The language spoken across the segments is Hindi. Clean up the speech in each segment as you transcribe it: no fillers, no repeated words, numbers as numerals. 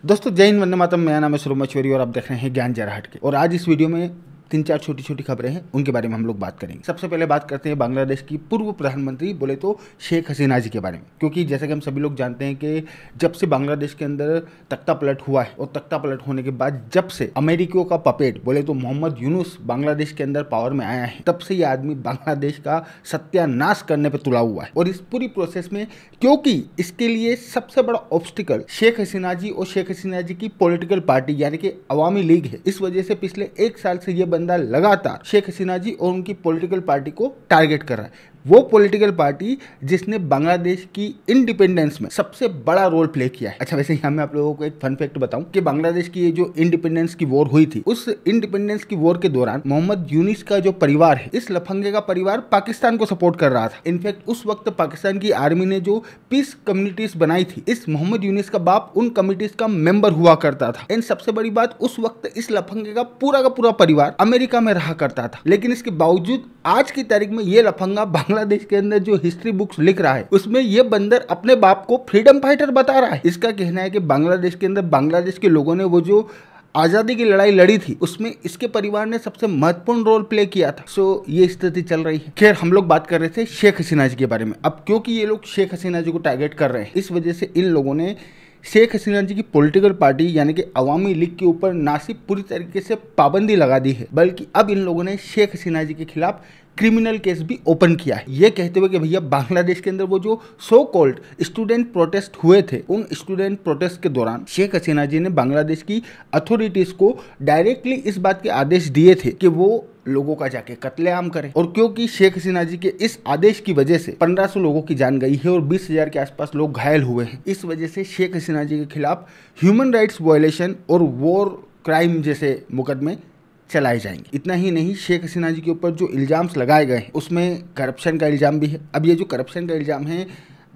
दोस्तों जय हिंद, वंदे मातरम। मेरा नाम है सुरभ मछुआरी और आप देख रहे हैं ज्ञान जरा हट के। और आज इस वीडियो में 3-4 छोटी छोटी खबरें हैं, उनके बारे में हम लोग बात करेंगे। सबसे पहले बात करते हैं बांग्लादेश की पूर्व प्रधानमंत्री बोले तो शेख हसीना जी के बारे में, क्योंकि जैसा कि हम सभी लोग जानते हैं कि जब से बांग्लादेश के अंदर तख्ता पलट हुआ है और तख्ता पलट होने के बाद जब से अमेरिकियों का पपेट बोले तो मोहम्मद यूनुस बांग्लादेश के अंदर पावर में आया है, तब से ये आदमी बांग्लादेश का सत्यानाश करने पर तुला हुआ है। और इस पूरी प्रोसेस में क्योंकि इसके लिए सबसे बड़ा ऑब्स्टिकल शेख हसीना जी और शेख हसीना जी की पॉलिटिकल पार्टी यानी कि अवामी लीग है, इस वजह से पिछले 1 साल से ये बंदा लगातार शेख हसीना जी और उनकी पॉलिटिकल पार्टी को टारगेट कर रहा है। वो पॉलिटिकल पार्टी जिसने बांग्लादेश की इंडिपेंडेंस में सबसे बड़ा रोल प्ले किया है। अच्छा, वैसे यहाँ मैं आप लोगों को एक फन फैक्ट बताऊं कि बांग्लादेश की ये जो इंडिपेंडेंस की वॉर हुई थी, उस इंडिपेंडेंस की वॉर के दौरान मोहम्मद यूनिस का जो परिवार है, इस लफंगे का परिवार पाकिस्तान को सपोर्ट कर रहा था। इनफैक्ट उस वक्त पाकिस्तान की आर्मी ने जो पीस कम्युनिटीज बनाई थी, इस मोहम्मद यूनिस का बाप उन कम्युनिटीज का मेंबर हुआ करता था। एंड सबसे बड़ी बात, उस वक्त इस लफंगे का पूरा परिवार अमेरिका में रहा करता था। लेकिन इसके बावजूद आज की तारीख में ये लफंगा बांग्लादेश के अंदर जो हिस्ट्री बुक्स लिख रहा है, उसमें ये बंदर अपने बाप को फ्रीडम फाइटर बता रहा है। इसका कहना है कि बांग्लादेश के अंदर बांग्लादेश के लोगों ने वो जो आज़ादी की लड़ाई लड़ी थी, उसमें इसके परिवार ने सबसे महत्वपूर्ण रोल प्ले किया था। सो ये स्थिति चल रही है। खैर, हम लोग बात कर रहे थे शेख हसीना जी के बारे में। अब क्योंकि ये लोग शेख हसीना जी को टारगेट कर रहे हैं, इस वजह से इन लोगों ने शेख हसीना जी की पॉलिटिकल पार्टी यानी कि अवामी लीग के ऊपर ना सिर्फ पूरी तरीके से पाबंदी लगा दी है, बल्कि अब इन लोगों ने शेख हसीना जी के खिलाफ क्रिमिनल केस भी ओपन किया है। ये कहते हुए कि भैया बांग्लादेश के अंदर वो जो सो कॉल्ड स्टूडेंट प्रोटेस्ट हुए थे, उन स्टूडेंट प्रोटेस्ट के दौरान शेख हसीना जी ने बांग्लादेश की अथॉरिटीज को डायरेक्टली इस बात के आदेश दिए थे कि वो लोगों का जाके कत्लेआम करें। और क्योंकि शेख हसीना जी के इस आदेश की वजह से 1500 लोगों की जान गई है और 20,000 के आसपास लोग घायल हुए हैं, इस वजह से शेख हसीना जी के खिलाफ ह्यूमन राइट्स वायलेशन और वॉर क्राइम जैसे मुकदमे चलाए जाएंगे। इतना ही नहीं, शेख हसीना जी के ऊपर जो इल्जाम्स लगाए गए हैं, उसमें करप्शन का इल्जाम भी है। अब ये जो करप्शन का इल्जाम है,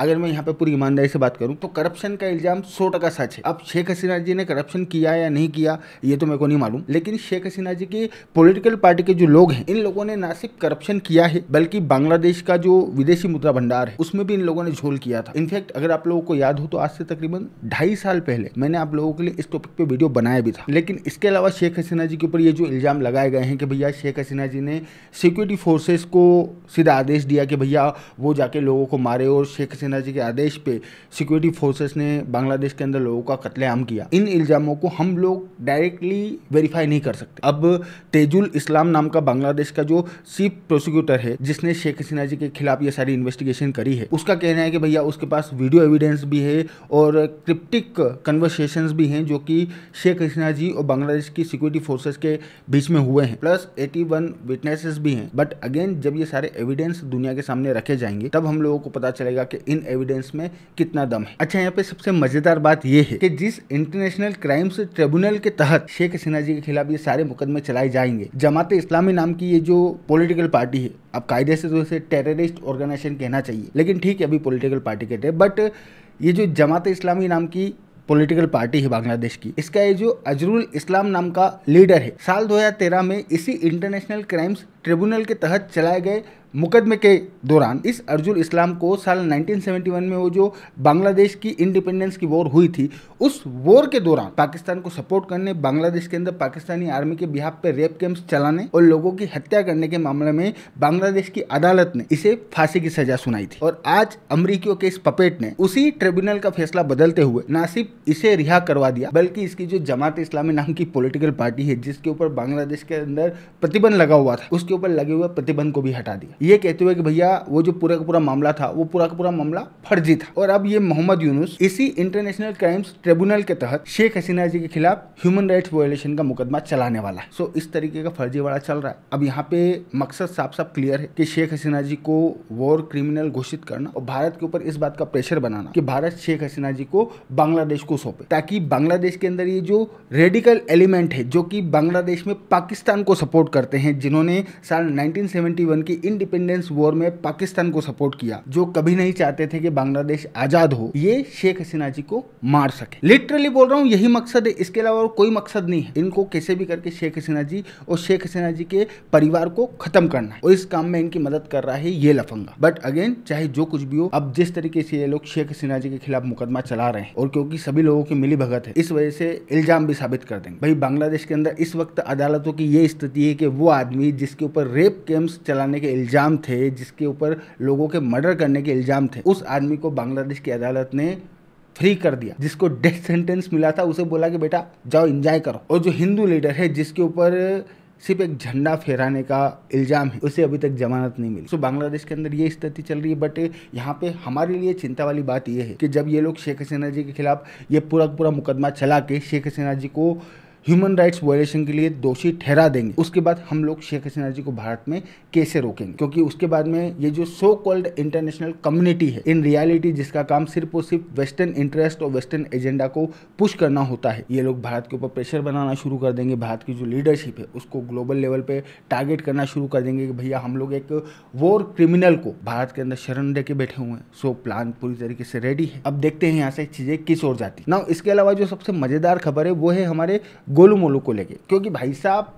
अगर मैं यहाँ पे पूरी ईमानदारी से बात करूँ तो करप्शन का इल्जाम 100% सच है। अब शेख हसीना जी ने करप्शन किया या नहीं किया ये तो मेरे को नहीं मालूम, लेकिन शेख हसीना जी की पॉलिटिकल पार्टी के जो लोग हैं, इन लोगों ने ना सिर्फ करप्शन किया है, बल्कि बांग्लादेश का जो विदेशी मुद्रा भंडार है, उसमें भी इन लोगों ने झोल किया था। इनफैक्ट अगर आप लोगों को याद हो तो आज से तकरीबन 2.5 साल पहले मैंने आप लोगों के लिए इस टॉपिक पे वीडियो बनाया भी था। लेकिन इसके अलावा शेख हसीना जी के ऊपर ये जो इल्जाम लगाए गए हैं कि भैया शेख हसीना जी ने सिक्योरिटी फोर्सेस को सीधा आदेश दिया कि भैया वो जाके लोगों को मारे, और शेख हसीना जी के आदेश पे सिक्योरिटी फोर्सेस ने बांग्लादेश के अंदर लोगों का कत्लेआम किया, इन इल्जामों को हम लोग डायरेक्टली वेरीफाई नहीं कर सकते। अब तेजुल इस्लाम नाम का बांग्लादेश का जो चीफ प्रोसिक्यूटर है, जिसने शेख हसीना जी के खिलाफ ये सारी इन्वेस्टिगेशन करी है, उसका कहना है कि भैया उसके पास वीडियो एविडेंस भी है और क्रिप्टिक कन्वर्सेशंस भी हैं जो कि शेख हसीना जी और बांग्लादेश की सिक्योरिटी फोर्सेस के बीच में हुए हैं, प्लस 81 विटनेसेस भी हैं। बट अगेन, जब ये सारे एविडेंस दुनिया के सामने रखे जाएंगे, तब हम लोगों को पता चलेगा कि इन एविडेंस में कितना दम है। अच्छा, यहाँ पे सबसे मजेदार बात यह है कि जिस इंटरनेशनल क्राइम्स ट्रिब्यूनल के तहत शेख हसीना जी के खिलाफ ये सारे मुकदमे चलाए जाएंगे, जमात इस्लामी नाम की ये जो पॉलिटिकल पार्टी है, अब कायदे से तो इसे टेररिस्ट ऑर्गेनाइजेशन कहना चाहिए, लेकिन ठीक है अभी पॉलिटिकल पार्टी कहते हैं, बट ये जो जमात इस्लामी नाम की पॉलिटिकल पार्टी है बांग्लादेश की, इसका ये जो अजरुल इस्लाम नाम का लीडर है, साल 2013 में इसी इंटरनेशनल क्राइम्स ट्रिब्यूनल के तहत चलाए गए मुकदमे के दौरान इस अर्जुल इस्लाम को साल 1971 में वो जो बांग्लादेश की इंडिपेंडेंस की वॉर हुई थी, उस वॉर के दौरान पाकिस्तान को सपोर्ट करने, बांग्लादेश के अंदर पाकिस्तानी आर्मी के बिहाफ पे रेप कैंप्स चलाने और लोगों की हत्या करने के मामले में बांग्लादेश की अदालत ने इसे फांसी की सजा सुनाई थी। और आज अमरीकियों के इस पपेट ने उसी ट्रिब्यूनल का फैसला बदलते हुए ना सिर्फ इसे रिहा करवा दिया, बल्कि इसकी जो जमात इस्लामी नाम की पॉलिटिकल पार्टी है, जिसके ऊपर बांग्लादेश के अंदर प्रतिबंध लगा हुआ था, उसके ऊपर लगे हुए प्रतिबंध को भी हटा दिया, ये कहते हुए कि भैया वो जो पूरा का पूरा मामला था, वो पूरा का पूरा मामला फर्जी था। और अब ये मोहम्मद यूनुस इसी इंटरनेशनल क्राइम्स ट्रिब्यूनल के तहत शेख हसीना जी के खिलाफ ह्यूमन राइट्स वायलेशन का मुकदमा चलाने वाला है। सो इस तरीके का फर्जीवाड़ा चल रहा है। अब यहाँ पे मकसद साफ साफ क्लियर है कि शेख हसीना जी को वॉर क्रिमिनल घोषित करना और भारत के ऊपर इस बात का प्रेशर बनाना कि भारत शेख हसीना जी को बांग्लादेश को सौंपे, ताकि बांग्लादेश के अंदर ये जो रेडिकल एलिमेंट है, जो कि बांग्लादेश में पाकिस्तान को सपोर्ट करते हैं, जिन्होंने साल 1971 की इंडिपेंडेंस वॉर में पाकिस्तान को सपोर्ट किया, जो कभी नहीं चाहते थे कि बांग्लादेश आजाद हो, ये शेख हसीना जी को मार सके। लिटरली बोल रहा हूँ, यही मकसद है, इसके अलावा और कोई मकसद नहीं है। इनको कैसे भी करके शेख हसीना जी और शेख हसीना जी के परिवार को खत्म करना है, और इस काम में इनकी मदद कर रहा है ये लफंगा। बट अगेन, चाहे जो कुछ भी हो, अब जिस तरीके से ये लोग शेख हसीना जी के खिलाफ मुकदमा चला रहे हैं, और क्योंकि सभी लोगों की मिली भगत है, इस वजह से इल्जाम भी साबित कर देंगे। भाई, बांग्लादेश के अंदर इस वक्त अदालतों की ये स्थिति है कि वो आदमी जिसके ऊपर रेप कैंप्स चलाने के इल्जाम थे, जिसके ऊपर लोगों के मर्डर करने के इल्जाम थे, उस आदमी को बांग्लादेश की अदालत ने फ्री कर दिया। जिसको डेथ सेंटेंस मिला था, उसे बोला कि बेटा जाओ एंजॉय करो। और जो हिंदू लीडर है, जिसके ऊपर सिर्फ एक झंडा फहराने का इल्जाम है, उसे अभी तक जमानत नहीं मिली। तो बांग्लादेश के अंदर ये स्थिति चल रही है। बट यहाँ पे हमारे लिए चिंता वाली बात यह है कि जब ये लोग शेख हसीना जी के खिलाफ ये पूरा मुकदमा चला के शेख हसीना जी को ह्यूमन राइट्स वायलेशन के लिए दोषी ठहरा देंगे, उसके बाद हम लोग शेख हसीना जी को भारत में कैसे रोकेंगे? क्योंकि उसके बाद में ये जो सो कॉल्ड इंटरनेशनल कम्युनिटी है, इन रियलिटी जिसका काम सिर्फ और सिर्फ वेस्टर्न इंटरेस्ट और वेस्टर्न एजेंडा को पुश करना होता है, ये लोग भारत के ऊपर प्रेशर बनाना शुरू कर देंगे। भारत की जो लीडरशिप है उसको ग्लोबल लेवल पे टारगेट करना शुरू कर देंगे कि भैया हम लोग एक वॉर क्रिमिनल को भारत के अंदर शरण दे के बैठे हुए हैं। सो प्लान पूरी तरीके से रेडी है। अब देखते हैं यहाँ से चीजें किस ओर जाती। ना इसके अलावा जो सबसे मजेदार खबर है वो है हमारे गोलू मोलू को लेके, क्योंकि भाई साहब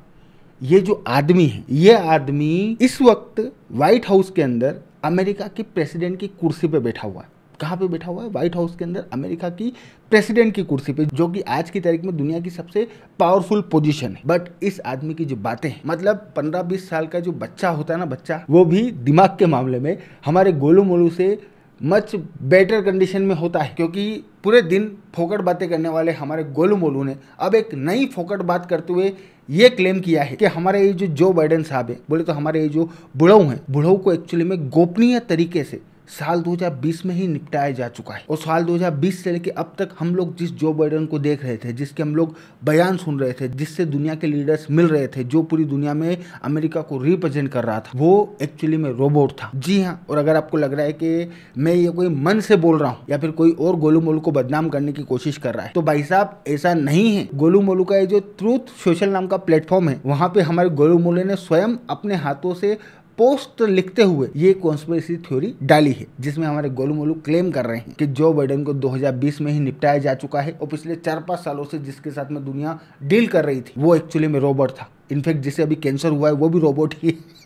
ये जो आदमी है, ये आदमी इस वक्त व्हाइट हाउस के अंदर अमेरिका की प्रेसिडेंट की कुर्सी पे बैठा हुआ है। कहाँ पे बैठा हुआ है? व्हाइट हाउस के अंदर अमेरिका की प्रेसिडेंट की कुर्सी पे, जो कि आज की तारीख में दुनिया की सबसे पावरफुल पोजीशन है। बट इस आदमी की जो बातें हैं, मतलब 15-20 साल का जो बच्चा होता है ना, बच्चा, वो भी दिमाग के मामले में हमारे गोलू मोलू से मच बेटर कंडीशन में होता है। क्योंकि पूरे दिन फोकट बातें करने वाले हमारे गोलू मोलू ने अब एक नई फोकट बात करते हुए ये क्लेम किया है कि हमारे ये जो बाइडेन साहब है, बोले तो हमारे ये जो बुढ़ऊ हैं, बुढ़ऊ को एक्चुअली में गोपनीय तरीके से साल 2020 में ही निपटाया जा चुका है। और साल 2020 से लेकर अब तक हम लोग जिस जो बाइडेन को देख रहे थे, जिसके हम लोग बयान सुन रहे थे, जिससे दुनिया के लीडर्स मिल रहे थे, जो पूरी दुनिया में अमेरिका को रिप्रेजेंट कर रहा था, वो एक्चुअली में रोबोट था। जी हाँ। और अगर आपको लग रहा है कि मैं ये कोई मन से बोल रहा हूँ या फिर कोई और गोलू मोलू को बदनाम करने की कोशिश कर रहा है, तो भाई साहब ऐसा नहीं है। गोलू मोलू का ये जो ट्रूथ सोशल नाम का प्लेटफॉर्म है, वहां पे हमारे गोलू मोलू ने स्वयं अपने हाथों से पोस्ट लिखते हुए ये कॉन्स्पिरेसी थ्योरी डाली है, जिसमें हमारे गोलू मोलू क्लेम कर रहे हैं कि जो बाइडेन को 2020 में ही निपटाया जा चुका है, और पिछले 4-5 सालों से जिसके साथ में दुनिया डील कर रही थी, वो एक्चुअली में रोबोट था। इनफैक्ट जिसे अभी कैंसर हुआ है वो भी रोबोट ही है।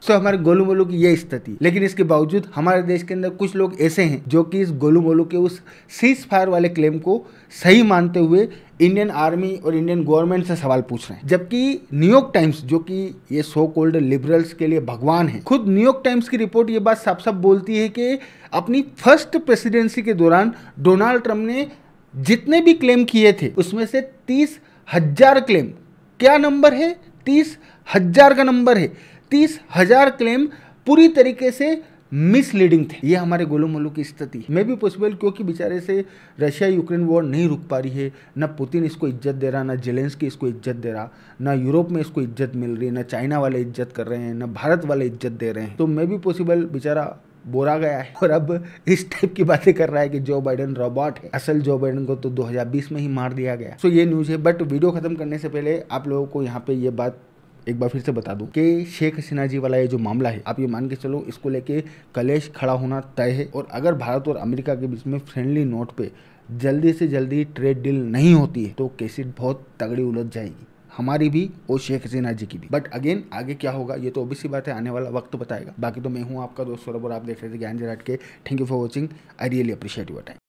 तो हमारे गोलू मोलू की ये स्थिति। लेकिन इसके बावजूद हमारे देश के अंदर कुछ लोग ऐसे हैं जो कि इस गोलू मोलू के उस सीज फायर वाले क्लेम को सही मानते हुए इंडियन आर्मी और इंडियन गवर्नमेंट से सवाल पूछ रहे हैं। जबकि न्यूयॉर्क टाइम्स, जो कि ये सो कॉल्ड लिबरल्स के लिए भगवान है, खुद न्यूयॉर्क टाइम्स की रिपोर्ट ये बात साफ साफ बोलती है कि अपनी फर्स्ट प्रेसिडेंसी के दौरान डोनाल्ड ट्रंप ने जितने भी क्लेम किए थे, उसमें से 30,000 क्लेम, क्या नंबर है? 30,000 का नंबर है। 30,000 क्लेम पूरी तरीके से मिसलीडिंग थे। ये हमारे गोलू मोलू की स्थिति में भी पॉसिबल, क्योंकि बेचारे से रशिया यूक्रेन वॉर नहीं रुक पा रही है। न पुतिन इसको इज्जत दे रहा, न जेलेंस्की इसको इज्जत दे रहा, न यूरोप में इसको इज्जत मिल रही है, न चाइना वाले इज्जत कर रहे हैं, न भारत वाले इज्जत दे रहे हैं। तो मैं भी पॉसिबल बेचारा बोरा गया है और अब इस टाइप की बातें कर रहा है कि जो बाइडेन रोबोट है। असल जो बाइडेन को तो 2020 में ही मार दिया गया। सो ये न्यूज़ है। बट वीडियो खत्म करने से पहले आप लोगों को यहाँ पे ये बात एक बार फिर से बता दूं कि शेख हसीना जी वाला ये जो मामला है, आप ये मान के चलो इसको लेके कलेश खड़ा होना तय है। और अगर भारत और अमेरिका के बीच में फ्रेंडली नोट पे जल्दी से जल्दी ट्रेड डील नहीं होती है तो केस बहुत तगड़ी उलझ जाएगी, हमारी भी और शेख हसीना जी की भी। बट अगेन आगे क्या होगा ये तो ऑब्वियस सी बात है, आने वाला वक्त बताएगा। बाकी तो मैं हूँ आपका दोस्त सौरभ और आप देख रहे थे ज्ञान जराट के। Thank you for watching. I really appreciate your time.